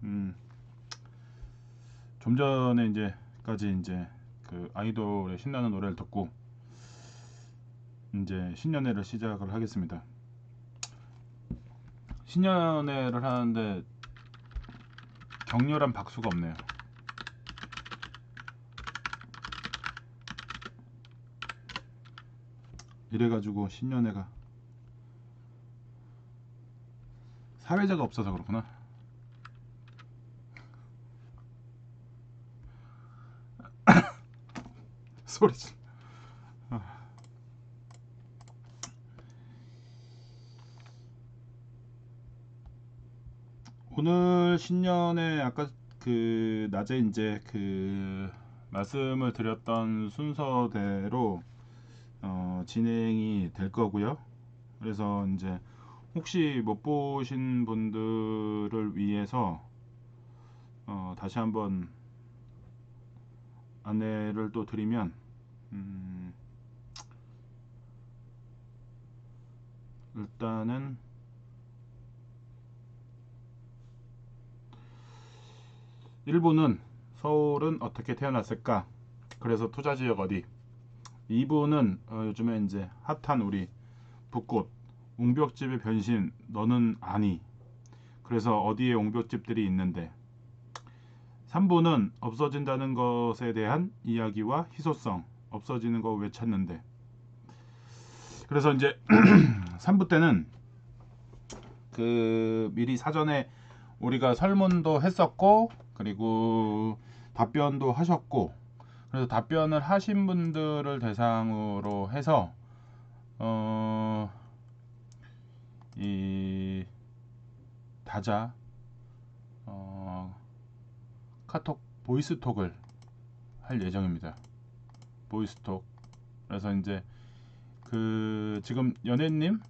좀 전에 이제 그 아이돌의 신나는 노래를 듣고 이제 신년회를 시작을 하겠습니다. 신년회를 하는데 격렬한 박수가 없네요. 이래가지고 신년회가 사회자가 없어서 그렇구나. 소리지. 오늘 신년회 아까 그 낮에 이제 그 말씀을 드렸던 순서대로 진행이 될 거고요. 그래서 이제 혹시 못 보신 분들을 위해서 다시 한번 안내를 또 드리면 일단은 1부는 서울은 어떻게 태어났을까? 그래서 투자지역 어디? 2부는 요즘에 이제 핫한 우리 붓꽃 옹벽집의 변신 너는 아니. 그래서 어디에 옹벽집들이 있는데 3부는 없어진다는 것에 대한 이야기와 희소성 없어지는 거 왜 찾는데 그래서 이제 3부 때는 그 미리 사전에 우리가 설문도 했었고 그리고 답변도 하셨고 그래서 답변을 하신 분들을 대상으로 해서 이 다자 카톡 보이스톡을 할 예정입니다. 보이스톡. 그래서 이제 그 지금 연예님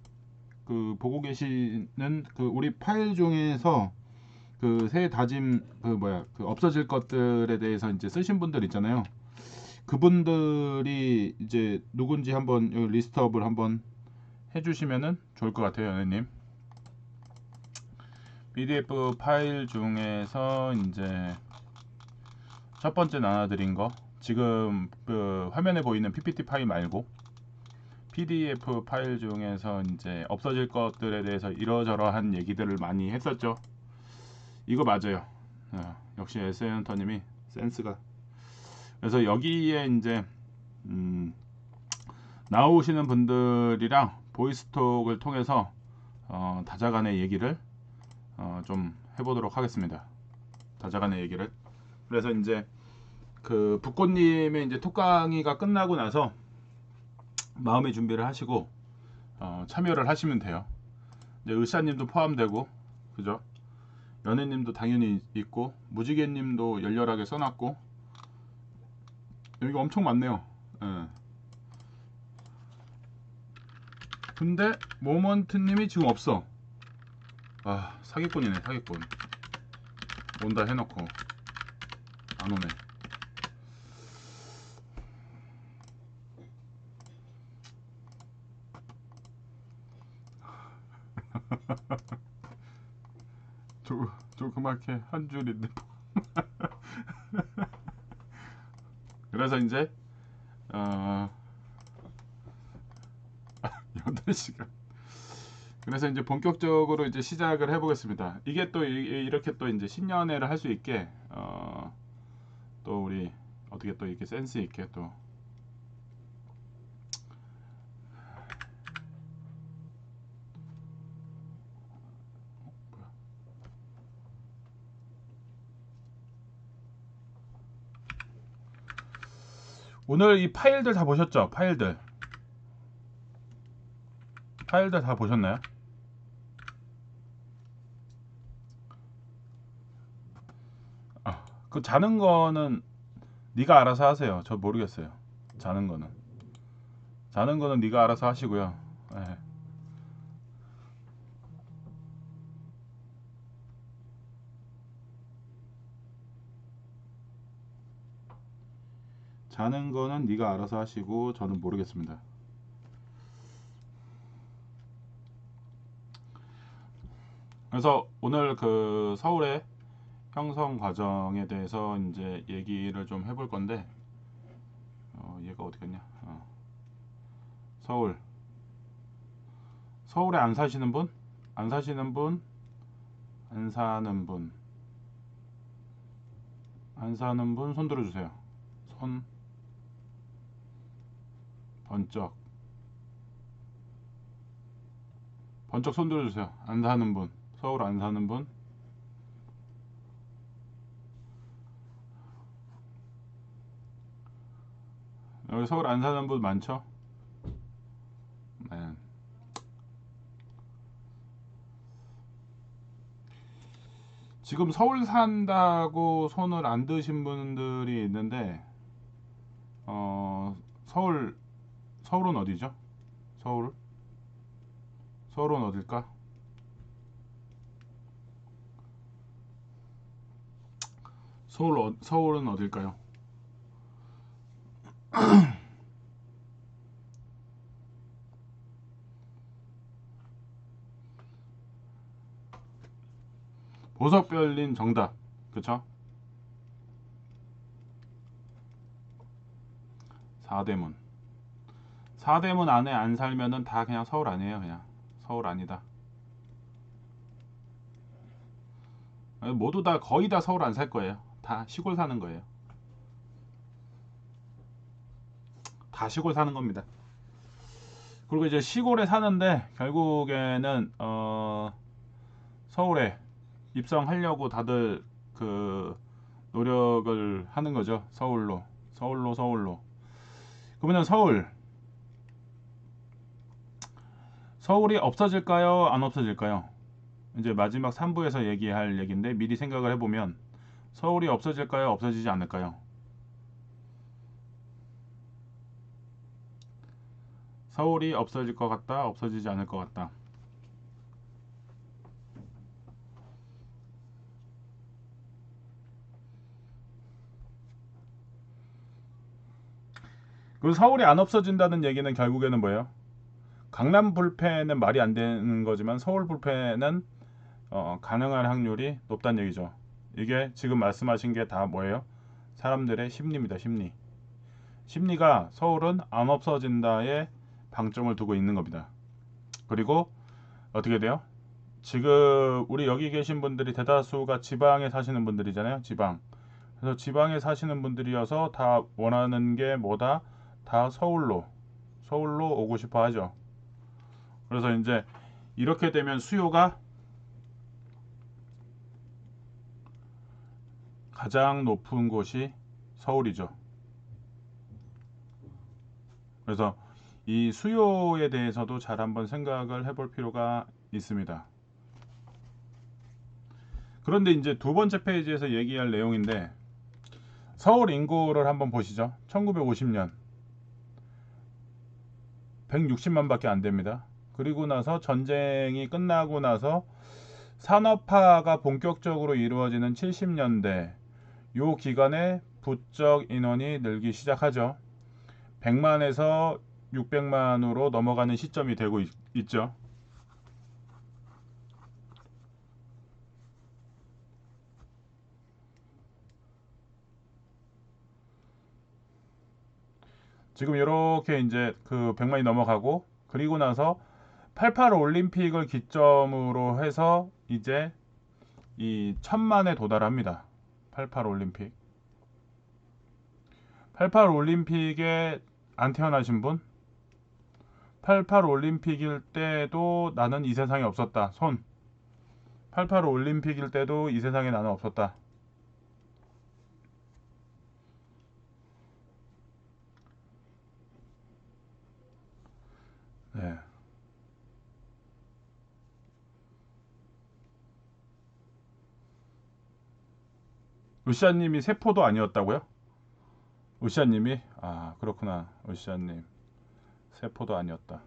그 보고 계시는 그 우리 파일 중에서 그 새해 다짐 그 뭐야 그 없어질 것들에 대해서 이제 쓰신 분들 있잖아요. 그분들이 이제 누군지 한번 여기 리스트업을 한번 해주시면은 좋을 것 같아요, 연예님. PDF 파일 중에서 이제 첫 번째 나눠드린 거 지금 그 화면에 보이는 PPT 파일 말고 PDF 파일 중에서 이제 없어질 것들에 대해서 이러저러한 얘기들을 많이 했었죠. 이거 맞아요. 역시 SN터님이 센스가. 그래서 여기에 이제 나오시는 분들이랑 보이스톡을 통해서 다자간의 얘기를 좀 해보도록 하겠습니다. 다자간의 얘기를. 그래서 이제 그 붓꽃님의 이제 톡 강의가 끝나고 나서 마음의 준비를 하시고 참여를 하시면 돼요. 이제 의사님도 포함되고 그죠? 연예님도 당연히 있고 무지개님도 열렬하게 써놨고 여기가 엄청 많네요. 예. 근데 모먼트님이 지금 없어. 아 사기꾼이네 사기꾼. 온다 해놓고 안 오네. 조그맣게 한 줄인데. 그래서 이제 8시간. 그래서 이제 본격적으로 이제 시작을 해보겠습니다. 이게 또 이렇게 또 이제 신년회를 할 수 있게 또 우리 어떻게 또 이렇게 센스 있게 또 오늘 이 파일들 다 보셨죠? 파일들 다 보셨나요? 그 자는 거는 네가 알아서 하세요. 저 모르겠어요. 자는 거는 네가 알아서 하시고요. 네. 자는 거는 네가 알아서 하시고 저는 모르겠습니다. 그래서 오늘 그 서울에 형성 과정에 대해서 이제 얘기를 좀 해볼 건데, 얘가 어디 갔냐? 서울. 서울에 안 사시는 분? 안 사시는 분? 안 사는 분? 안 사는 분 손 들어주세요. 손 번쩍 번쩍 손 들어주세요. 안 사는 분, 서울 안 사는 분. 여기 서울 안 사는 분 많죠? 네. 지금 서울 산다고 손을 안 드신 분들이 있는데, 서울 서울은 어디죠? 서울 서울은 어딜까? 서울은 어딜까요? 보석별님 정답. 그쵸? 사대문. 사대문 안에 안 살면은 다 그냥 서울 아니에요. 그냥 서울 아니다. 모두 다 거의 다 서울 안 살 거예요. 다 시골 사는 거예요. 다 시골 사는 겁니다. 그리고 이제 시골에 사는데 결국에는 서울에 입성하려고 다들 그 노력을 하는 거죠. 서울로. 그러면 서울이 없어질까요? 안 없어질까요? 이제 마지막 3부에서 얘기할 얘기인데 미리 생각을 해보면 서울이 없어질까요? 없어지지 않을까요? 서울이 없어질 것 같다? 없어지지 않을 것 같다? 그 서울이 안 없어진다는 얘기는 결국에는 뭐예요? 강남 불패는 말이 안 되는 거지만 서울 불패는 가능할 확률이 높다는 얘기죠. 이게 지금 말씀하신 게 다 뭐예요? 사람들의 심리입니다. 심리가 서울은 안 없어진다에 방점을 두고 있는 겁니다. 그리고 어떻게 돼요? 지금 우리 여기 계신 분들이 대다수가 지방에 사시는 분들이잖아요. 그래서 지방에 사시는 분들이어서 다 원하는 게 뭐다? 다 서울로 오고 싶어 하죠. 그래서 이제 이렇게 되면 수요가 가장 높은 곳이 서울이죠. 그래서 이 수요에 대해서도 잘 한번 생각을 해볼 필요가 있습니다. 그런데 이제 두 번째 페이지에서 얘기할 내용인데 서울 인구를 한번 보시죠. 1950년 160만밖에 안 됩니다. 그리고 나서 전쟁이 끝나고 나서 산업화가 본격적으로 이루어지는 70년대 요 기간에 부쩍 인원이 늘기 시작하죠. 100만에서 600만으로 넘어가는 시점이 되고 있죠. 지금 이렇게 이제 그 100만이 넘어가고 그리고 나서 88 올림픽을 기점으로 해서 이제 이 1000만에 도달합니다. 88 올림픽. 88 올림픽에 안 태어나신 분? 88 올림픽일 때도 나는 이 세상에 없었다. 손. 88 올림픽일 때도 이 세상에 나는 없었다. 네. 으쌰님이 세포도 아니었다고요? 으쌰님이? 아 그렇구나. 으쌰님 세포도 아니었다.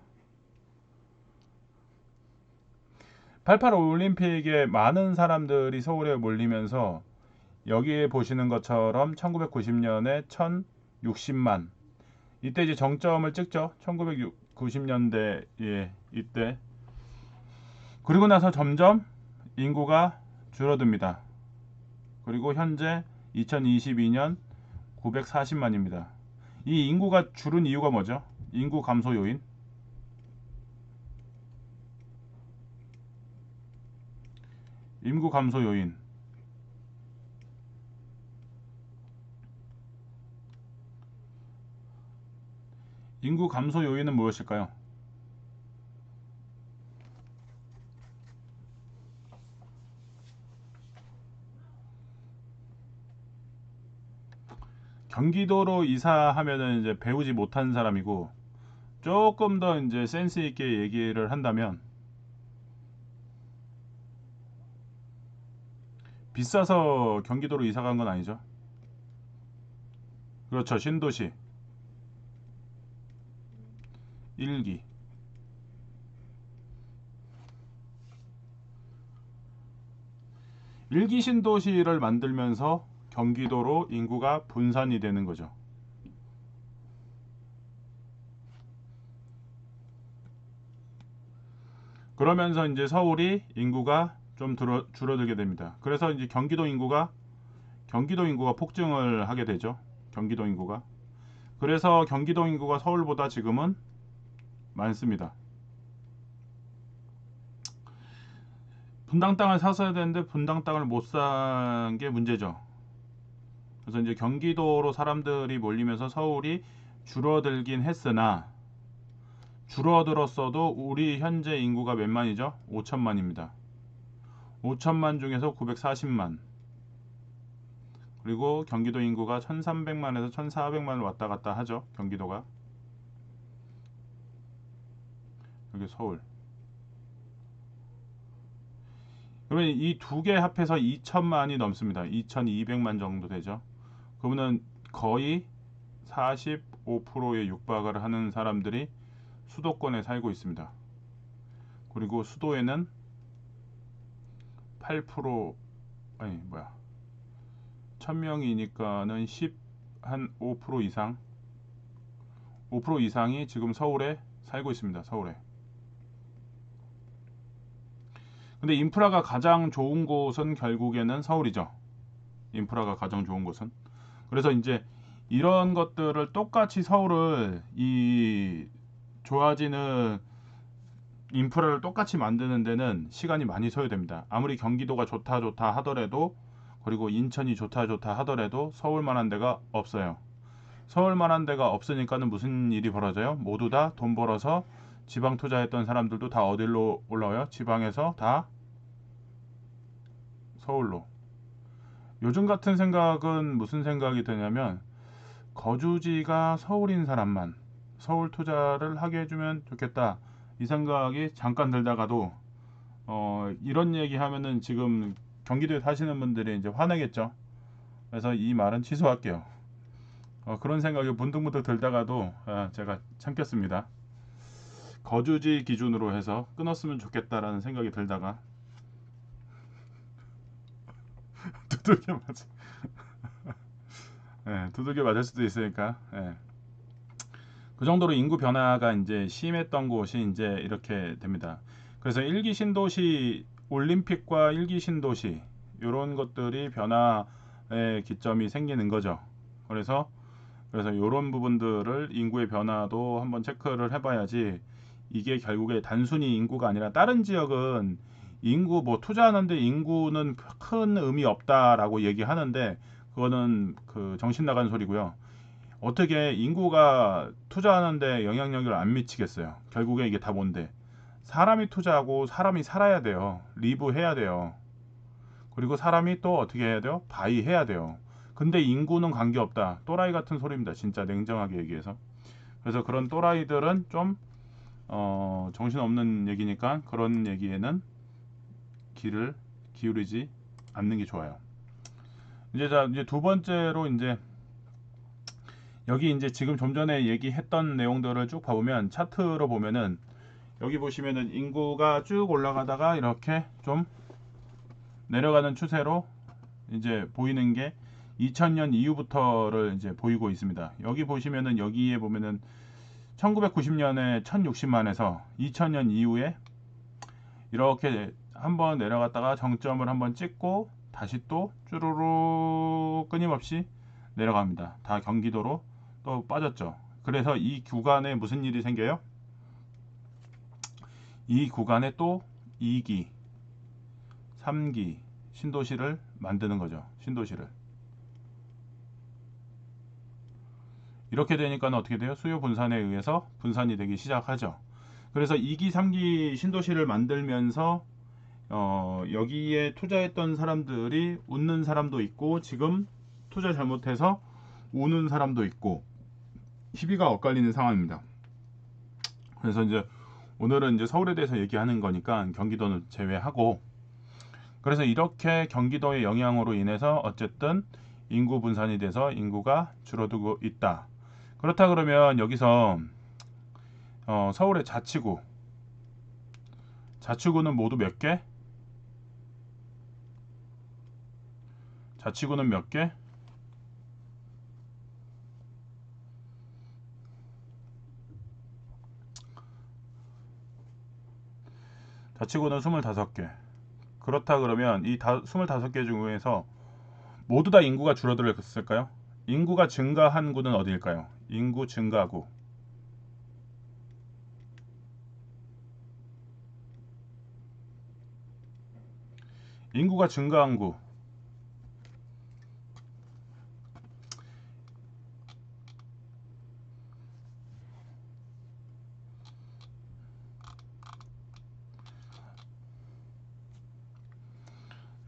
88 올림픽에 많은 사람들이 서울에 몰리면서 여기에 보시는 것처럼 1990년에 1060만 이때 이제 정점을 찍죠. 1990년대에 이때 그리고 나서 점점 인구가 줄어듭니다. 그리고 현재 2022년 940만입니다. 이 인구가 줄은 이유가 뭐죠? 인구 감소 요인. 인구 감소 요인. 인구 감소 요인은 무엇일까요? 경기도로 이사하면은 이제 배우지 못한 사람이고, 조금 더 이제 센스 있게 얘기를 한다면, 비싸서 경기도로 이사 간 건 아니죠. 그렇죠. 신도시 1기. 일기 신도시를 만들면서 경기도로 인구가 분산이 되는 거죠. 그러면서 이제 서울이 인구가 좀 줄어들게 됩니다. 그래서 이제 경기도 인구가 폭증을 하게 되죠. 경기도 인구가. 그래서 경기도 인구가 서울보다 지금은 많습니다. 분당 땅을 샀어야 되는데 분당 땅을 못 산 게 문제죠. 그래서 이제 경기도로 사람들이 몰리면서 서울이 줄어들긴 했으나, 줄어들었어도 우리 현재 인구가 몇 만이죠? 5천만입니다. 5천만 중에서 940만. 그리고 경기도 인구가 1300만에서 1400만을 왔다 갔다 하죠. 경기도가. 여기 서울. 그러면 이 두 개 합해서 2천만이 넘습니다. 2200만 정도 되죠. 그러면 거의 45%에 육박을 하는 사람들이 수도권에 살고 있습니다. 그리고 수도에는 8%, 아니 뭐야, 1000명이니까는 5% 이상, 5% 이상이 지금 서울에 살고 있습니다. 서울에. 근데 인프라가 가장 좋은 곳은 결국에는 서울이죠. 인프라가 가장 좋은 곳은. 그래서 이제 이런 것들을 똑같이 서울을 이 좋아지는 인프라를 똑같이 만드는 데는 시간이 많이 소요됩니다. 아무리 경기도가 좋다 하더라도, 그리고 인천이 좋다 하더라도 서울만한 데가 없어요. 서울만한 데가 없으니까는 무슨 일이 벌어져요? 모두 다 돈 벌어서 지방 투자했던 사람들도 다 어디로 올라와요? 지방에서 다 서울로. 요즘 같은 생각은 무슨 생각이 드냐면, 거주지가 서울인 사람만 서울 투자를 하게 해주면 좋겠다, 이 생각이 잠깐 들다가도, 이런 얘기 하면은 지금 경기도에 사시는 분들이 이제 화내겠죠. 그래서 이 말은 취소할게요. 그런 생각이 문득문득 들다가도 제가 참겠습니다. 거주지 기준으로 해서 끊었으면 좋겠다라는 생각이 들다가 두들겨 맞아. 두들겨 맞을 수도 있으니까. 그 정도로 인구 변화가 이제 심했던 곳이 이제 이렇게 됩니다. 그래서 1기 신도시, 올림픽과 1기 신도시, 이런 것들이 변화의 기점이 생기는 거죠. 그래서 이런 부분들을, 인구의 변화도 한번 체크를 해봐야지, 이게 결국에 단순히 인구가 아니라, 다른 지역은 인구 뭐 투자하는데 인구는 큰 의미 없다라고 얘기하는데, 그거는 그 정신 나간 소리고요. 어떻게 인구가 투자하는데 영향력을 안 미치겠어요? 결국에 이게 다 뭔데? 사람이 투자하고 사람이 살아야 돼요. 리브 해야 돼요. 그리고 사람이 또 어떻게 해야 돼요? 바이 해야 돼요. 근데 인구는 관계없다. 또라이 같은 소리입니다. 진짜 냉정하게 얘기해서. 그래서 그런 또라이들은 좀 정신없는 얘기니까 그런 얘기에는 귀를 기울이지 않는 게 좋아요. 이제 두 번째로, 이제 여기 이제 지금 좀 전에 얘기했던 내용들을 쭉 봐보면, 차트로 보면은 여기 보시면은 인구가 쭉 올라가다가 이렇게 좀 내려가는 추세로 이제 보이는 게 2000년 이후부터를 이제 보이고 있습니다. 여기 보시면은, 여기에 보면은 1990년에 1060만에서 2000년 이후에 이렇게 한번 내려갔다가 정점을 한번 찍고 다시 또 쭈루루 끊임없이 내려갑니다. 다 경기도로 또 빠졌죠. 그래서 이 구간에 무슨 일이 생겨요? 이 구간에 또 2기, 3기 신도시를 만드는 거죠. 신도시를. 이렇게 되니까 어떻게 돼요? 수요 분산에 의해서 분산이 되기 시작하죠. 그래서 2기, 3기 신도시를 만들면서 여기에 투자했던 사람들이 웃는 사람도 있고, 지금 투자 잘못해서 우는 사람도 있고, 시비가 엇갈리는 상황입니다. 그래서 이제 오늘은 이제 서울에 대해서 얘기하는 거니까 경기도는 제외하고, 그래서 이렇게 경기도의 영향으로 인해서 어쨌든 인구 분산이 돼서 인구가 줄어들고 있다. 그렇다 그러면 여기서 서울의 자치구는 모두 몇 개? 자치구는 몇 개? 자치구는 25개. 그렇다 그러면 이 25개 중에서 모두 다 인구가 줄어들었을까요? 인구가 증가한 구는 어디일까요? 인구 증가구. 인구가 증가한 구.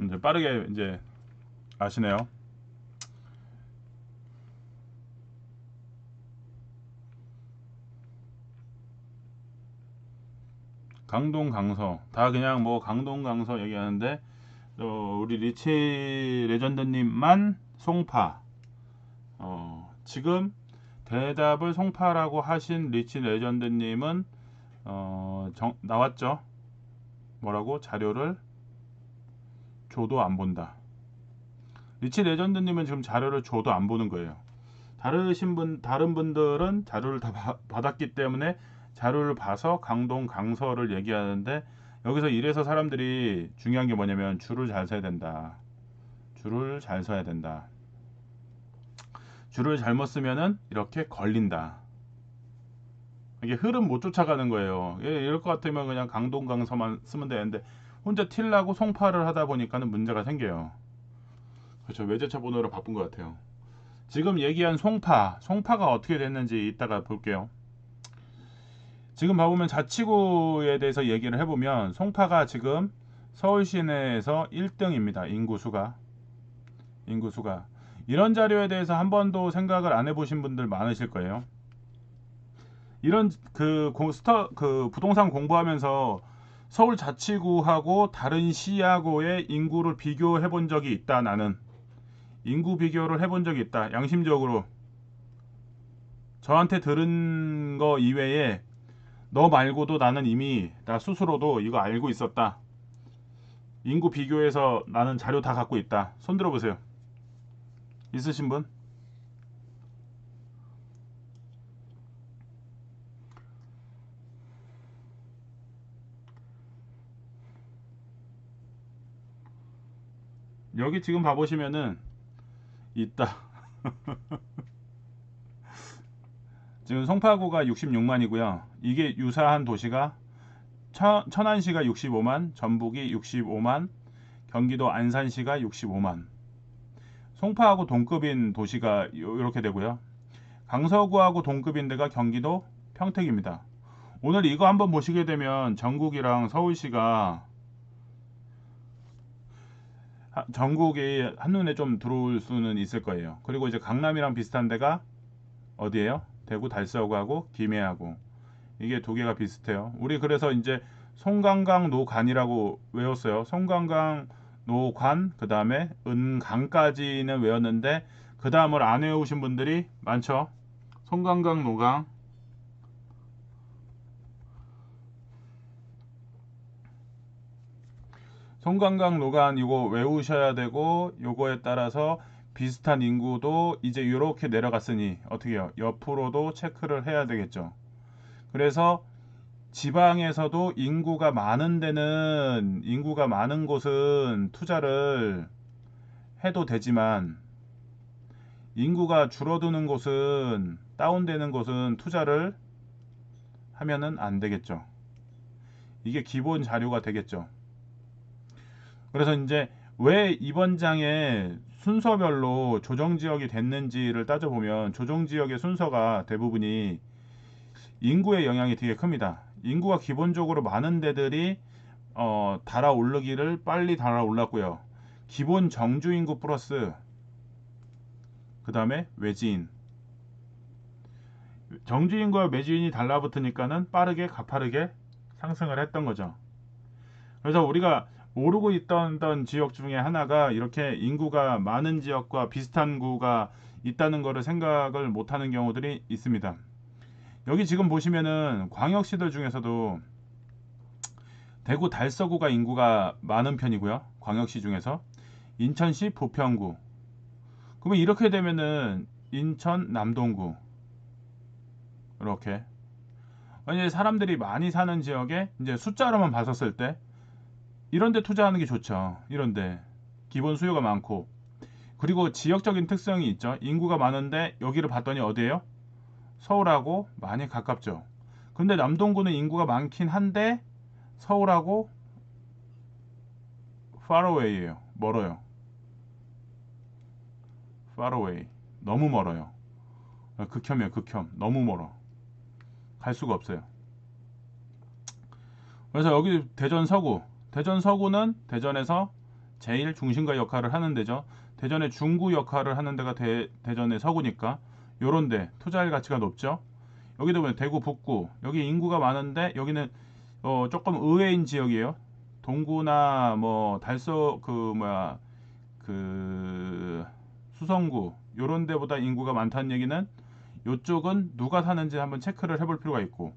이제 빠르게 이제 아시네요. 강동 강서 다 그냥 뭐 강동 강서 얘기하는데 우리 리치 레전드님만 송파. 지금 대답을 송파라고 하신 리치 레전드님은 나왔죠. 뭐라고? 자료를 줘도 안 본다. 리치 레전드님은 지금 자료를 줘도 안 보는 거예요. 다른 분들은 자료를 다 받았기 때문에 자료를 봐서 강동 강서를 얘기하는데, 여기서 이래서 사람들이 중요한 게 뭐냐면 줄을 잘 서야 된다. 줄을 잘 서야 된다. 줄을 잘못 쓰면은 이렇게 걸린다. 이게 흐름 못 쫓아가는 거예요. 이럴 것 같으면 그냥 강동 강서만 쓰면 되는데 혼자 틸라고 송파를 하다 보니까는 문제가 생겨요. 그렇죠. 외제차 번호로 바쁜 것 같아요. 지금 얘기한 송파가 어떻게 됐는지 이따가 볼게요. 지금 봐보면 자치구에 대해서 얘기를 해보면 송파가 지금 서울 시내에서 1등입니다. 인구수가. 이런 자료에 대해서 한 번도 생각을 안 해보신 분들 많으실 거예요. 이런 그 부동산 공부하면서 서울 자치구하고 다른 시하고의 인구를 비교해 본 적이 있다. 나는 인구 비교를 해본 적이 있다. 양심적으로 저한테 들은 거 이외에 너 말고도 나는 이미 나 스스로도 이거 알고 있었다. 인구 비교해서 나는 자료 다 갖고 있다. 손 들어보세요. 있으신 분? 여기 지금 봐보시면은 있다. 지금 송파구가 66만이고요. 이게 유사한 도시가 천안시가 65만, 전북이 65만, 경기도 안산시가 65만. 송파하고 동급인 도시가 이렇게 되고요. 강서구하고 동급인 데가 경기도 평택입니다. 오늘 이거 한번 보시게 되면 전국이랑 서울시가 전국이 한눈에 좀 들어올 수는 있을 거예요. 그리고 이제 강남이랑 비슷한 데가 어디예요? 대구 달서구하고 김해하고. 이게 두 개가 비슷해요. 우리 그래서 이제 송강강 노간이라고 외웠어요. 송강강 노관, 그 다음에 은강까지는 외웠는데 그 다음을 안 외우신 분들이 많죠. 송강강 노강, 송강강 노간 이거 외우셔야 되고, 요거에 따라서 비슷한 인구도 이제 이렇게 내려갔으니 어떻게 해요? 옆으로도 체크를 해야 되겠죠. 그래서 지방에서도 인구가 많은 곳은 투자를 해도 되지만 인구가 줄어드는 곳은 다운되는 곳은 투자를 하면은 안 되겠죠. 이게 기본 자료가 되겠죠. 그래서 이제 왜 이번 장에 순서별로 조정 지역이 됐는지를 따져보면 조정 지역의 순서가 대부분이 인구의 영향이 되게 큽니다. 인구가 기본적으로 많은 데들이 달아오르기를 빨리 달아올랐고요. 기본 정주 인구 플러스 그 다음에 외지인, 정주인과 외지인이 달라붙으니까는 빠르게 가파르게 상승을 했던 거죠. 그래서 우리가 모르고 있던 지역 중에 하나가 이렇게 인구가 많은 지역과 비슷한 구가 있다는 것을 생각을 못하는 경우들이 있습니다. 여기 지금 보시면은 광역시들 중에서도 대구 달서구가 인구가 많은 편이고요. 광역시 중에서 인천시 부평구. 그러면 이렇게 되면은 인천 남동구 이렇게 만약에 사람들이 많이 사는 지역에 이제 숫자로만 봤었을 때 이런데 투자하는 게 좋죠. 이런데 기본 수요가 많고 그리고 지역적인 특성이 있죠. 인구가 많은데 여기를 봤더니 어디예요? 서울하고 많이 가깝죠. 근데 남동구는 인구가 많긴 한데 서울하고 far away예요. 멀어요. far away. 너무 멀어요. 극혐이에요. 극혐. 너무 멀어. 갈 수가 없어요. 그래서 여기 대전 서구. 대전 서구는 대전에서 제일 중심가 역할을 하는 데죠. 대전의 중구 역할을 하는 데가 대전의 서구니까 요런데 투자할 가치가 높죠. 여기도 보면 대구 북구. 여기 인구가 많은데 여기는 조금 의외인 지역이에요. 동구나 뭐 달서 그 수성구 요런 데보다 인구가 많다는 얘기는 요쪽은 누가 사는지 한번 체크를 해볼 필요가 있고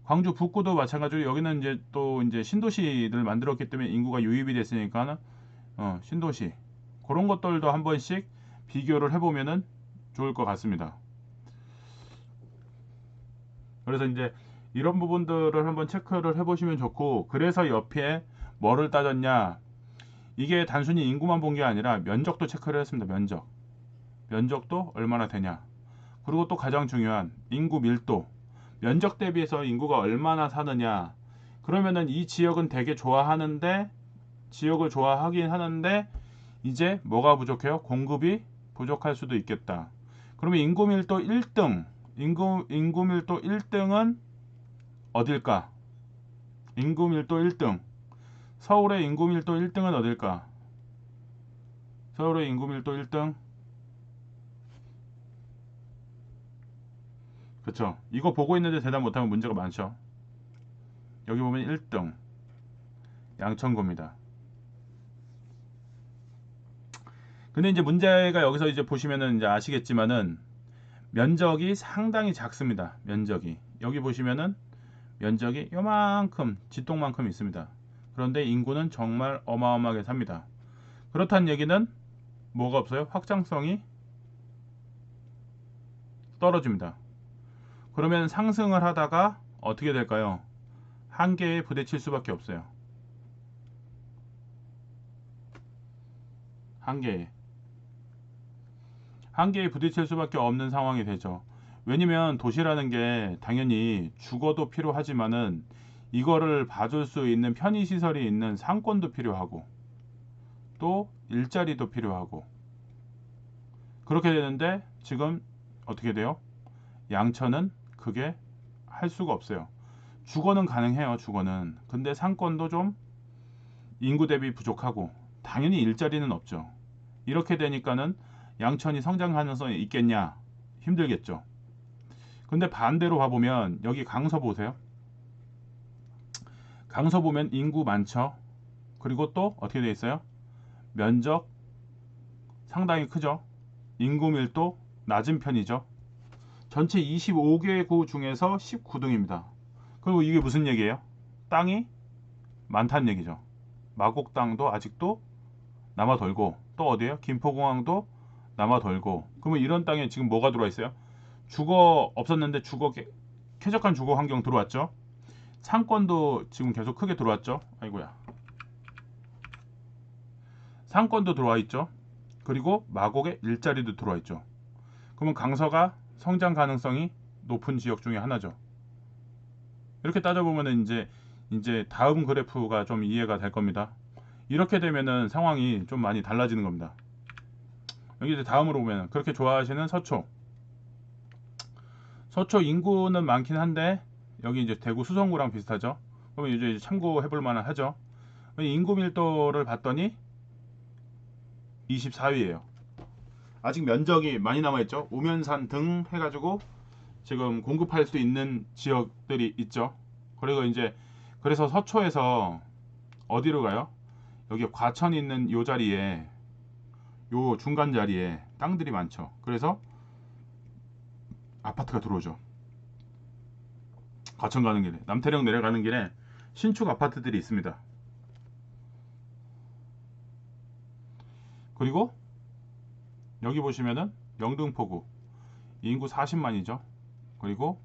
광주 북구도 마찬가지로 여기는 이제 또 이제 신도시를 만들었기 때문에 인구가 유입이 됐으니까 신도시 그런 것들도 한 번씩 비교를 해보면은 좋을 것 같습니다. 그래서 이제 이런 부분들을 한번 체크를 해보시면 좋고 그래서 옆에 뭐를 따졌냐 이게 단순히 인구만 본 게 아니라 면적도 체크를 했습니다. 면적도 얼마나 되냐 그리고 또 가장 중요한 인구 밀도 면적 대비해서 인구가 얼마나 사느냐 그러면은 이 지역은 되게 좋아하는데 지역을 좋아하긴 하는데 이제 뭐가 부족해요? 공급이 부족할 수도 있겠다. 그러면 인구 밀도 1등 인구 밀도 1등은 어딜까? 인구 밀도 1등 서울의 인구 밀도 1등은 어딜까? 서울의 인구 밀도 1등 그쵸? 이거 보고 있는데 대답 못하면 문제가 많죠. 여기 보면 1등 양천구입니다. 근데 이제 문제가 여기서 이제 보시면은 이제 아시겠지만은 면적이 상당히 작습니다. 면적이 여기 보시면은 면적이 요만큼 지똥만큼 있습니다. 그런데 인구는 정말 어마어마하게 삽니다. 그렇다는 얘기는 뭐가 없어요? 확장성이 떨어집니다. 그러면 상승을 하다가 어떻게 될까요? 한계에 부딪힐 수밖에 없어요. 한계에 부딪힐 수밖에 없는 상황이 되죠. 왜냐면 도시라는 게 당연히 주거도 필요하지만은 이거를 봐줄 수 있는 편의시설이 있는 상권도 필요하고 또 일자리도 필요하고 그렇게 되는데 지금 어떻게 돼요? 양천은 그게 할 수가 없어요. 주거는 가능해요. 주거는. 근데 상권도 좀 인구 대비 부족하고 당연히 일자리는 없죠. 이렇게 되니까는 양천이 성장 가능성이 있겠냐? 힘들겠죠. 근데 반대로 봐보면 여기 강서 보세요. 강서 보면 인구 많죠. 그리고 또 어떻게 돼 있어요? 면적 상당히 크죠. 인구 밀도 낮은 편이죠. 전체 25개 구 중에서 19등입니다. 그리고 이게 무슨 얘기예요? 땅이 많다는 얘기죠. 마곡 땅도 아직도 남아 돌고 또 어디에요? 김포공항도 남아 돌고 그러면 이런 땅에 지금 뭐가 들어와 있어요? 주거 없었는데 쾌적한 주거 환경 들어왔죠. 상권도 지금 계속 크게 들어왔죠. 아이고야. 상권도 들어와 있죠. 그리고 마곡에 일자리도 들어와 있죠. 그러면 강서가 성장 가능성이 높은 지역 중에 하나죠. 이렇게 따져보면 이제 다음 그래프가 좀 이해가 될 겁니다. 이렇게 되면은 상황이 좀 많이 달라지는 겁니다. 여기 이제 다음으로 보면 그렇게 좋아하시는 서초. 서초 인구는 많긴 한데 여기 이제 대구 수성구랑 비슷하죠. 그러면 이제 참고해 볼 만은 하죠. 인구 밀도를 봤더니 24위예요. 아직 면적이 많이 남아있죠. 우면산 등 해가지고 지금 공급할 수 있는 지역들이 있죠. 그리고 이제 그래서 서초에서 어디로 가요? 여기 과천이 있는 요 자리에, 요 중간 자리에 땅들이 많죠. 그래서 아파트가 들어오죠. 과천 가는 길에, 남태령 내려가는 길에 신축 아파트들이 있습니다. 그리고 여기 보시면은 영등포구 인구 40만이죠. 그리고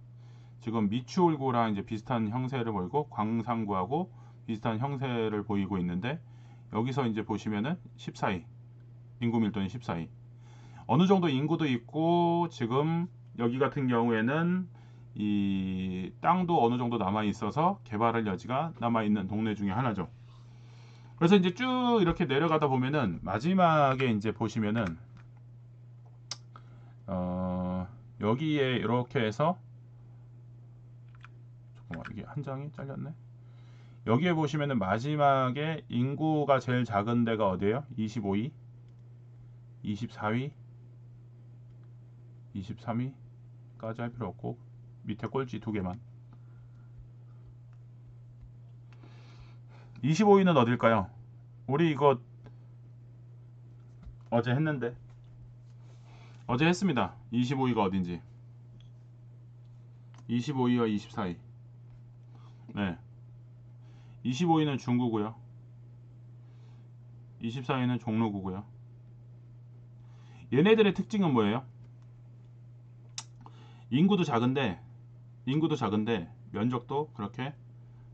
지금 미추홀구랑 이제 비슷한 형세를 보이고 광산구하고 비슷한 형세를 보이고 있는데 여기서 이제 보시면은 14위 인구 밀도는 14위. 어느 정도 인구도 있고 지금 여기 같은 경우에는 이 땅도 어느 정도 남아 있어서 개발할 여지가 남아 있는 동네 중에 하나죠. 그래서 이제 쭉 이렇게 내려가다 보면은 마지막에 이제 보시면은 여기에 이렇게 해서 잠깐만 이게 한 장이 잘렸네. 여기에 보시면은 마지막에 인구가 제일 작은 데가 어디예요? 25위, 24위, 23위까지 할 필요 없고 밑에 꼴찌 두 개만. 25위는 어딜까요? 우리 이거 어제 했는데 어제 했습니다. 25위가 어딘지. 25위와 24위. 네. 25위는 중구고요. 24위는 종로구고요. 얘네들의 특징은 뭐예요? 인구도 작은데 면적도 그렇게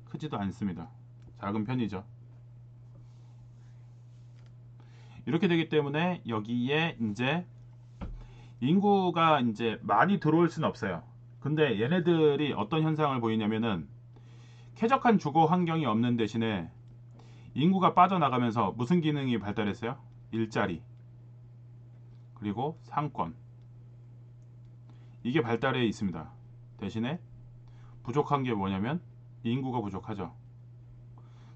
크지도 않습니다. 작은 편이죠. 이렇게 되기 때문에 여기에 이제 인구가 이제 많이 들어올 수는 없어요. 근데 얘네들이 어떤 현상을 보이냐면은 쾌적한 주거 환경이 없는 대신에 인구가 빠져나가면서 무슨 기능이 발달했어요? 일자리 그리고 상권, 이게 발달해 있습니다. 대신에 부족한 게 뭐냐면 인구가 부족하죠.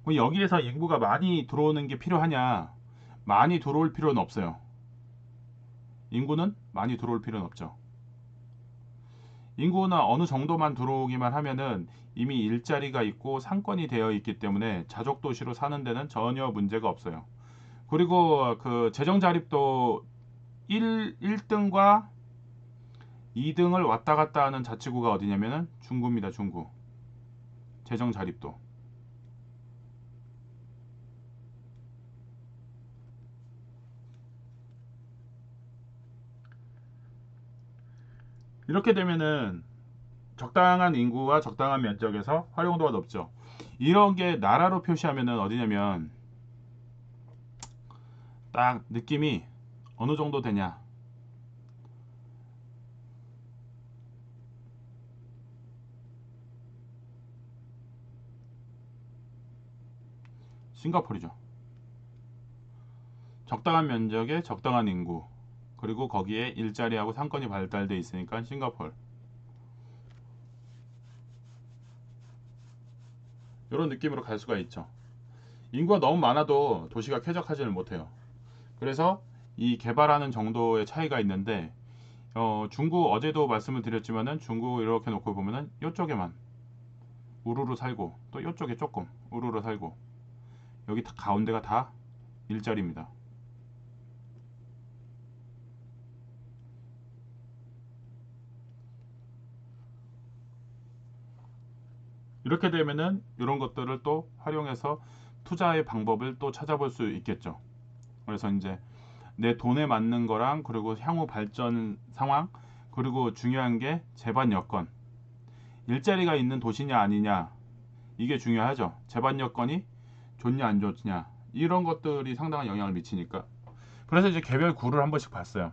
그럼 여기에서 인구가 많이 들어오는 게 필요하냐? 많이 들어올 필요는 없어요. 인구는 많이 들어올 필요는 없죠. 인구나 어느 정도만 들어오기만 하면은 이미 일자리가 있고 상권이 되어 있기 때문에 자족 도시로 사는 데는 전혀 문제가 없어요. 그리고 그 재정 자립도 1등과 2등을 왔다 갔다 하는 자치구가 어디냐면은 중구입니다. 중구. 재정 자립도. 이렇게 되면은 적당한 인구와 적당한 면적에서 활용도가 높죠. 이런 게 나라로 표시하면은 어디냐면 딱 느낌이 어느 정도 되냐. 싱가포르죠. 적당한 면적에 적당한 인구 그리고 거기에 일자리하고 상권이 발달돼 있으니까 싱가포르. 이런 느낌으로 갈 수가 있죠. 인구가 너무 많아도 도시가 쾌적하지는 못해요. 그래서 이 개발하는 정도의 차이가 있는데 중구 어제도 말씀을 드렸지만은 중구 이렇게 놓고 보면은 이쪽에만 우르르 살고 또 이쪽에 조금 우르르 살고 여기 다 가운데가 다 일자리입니다. 이렇게 되면은 이런 것들을 또 활용해서 투자의 방법을 또 찾아볼 수 있겠죠. 그래서 이제 내 돈에 맞는 거랑 그리고 향후 발전 상황 그리고 중요한 게 재반 여건, 일자리가 있는 도시냐 아니냐 이게 중요하죠. 재반 여건이 좋냐 안 좋냐 이런 것들이 상당한 영향을 미치니까. 그래서 이제 개별 구를 한 번씩 봤어요.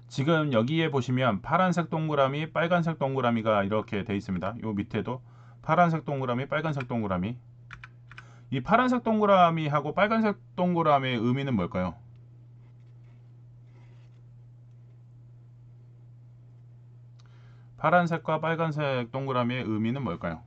지금 여기에 보시면 파란색 동그라미, 빨간색 동그라미가 이렇게 돼 있습니다. 요 밑에도 파란색 동그라미, 빨간색 동그라미. 이 파란색 동그라미하고 빨간색 동그라미의 의미는 뭘까요? 파란색과 빨간색 동그라미의 의미는 뭘까요?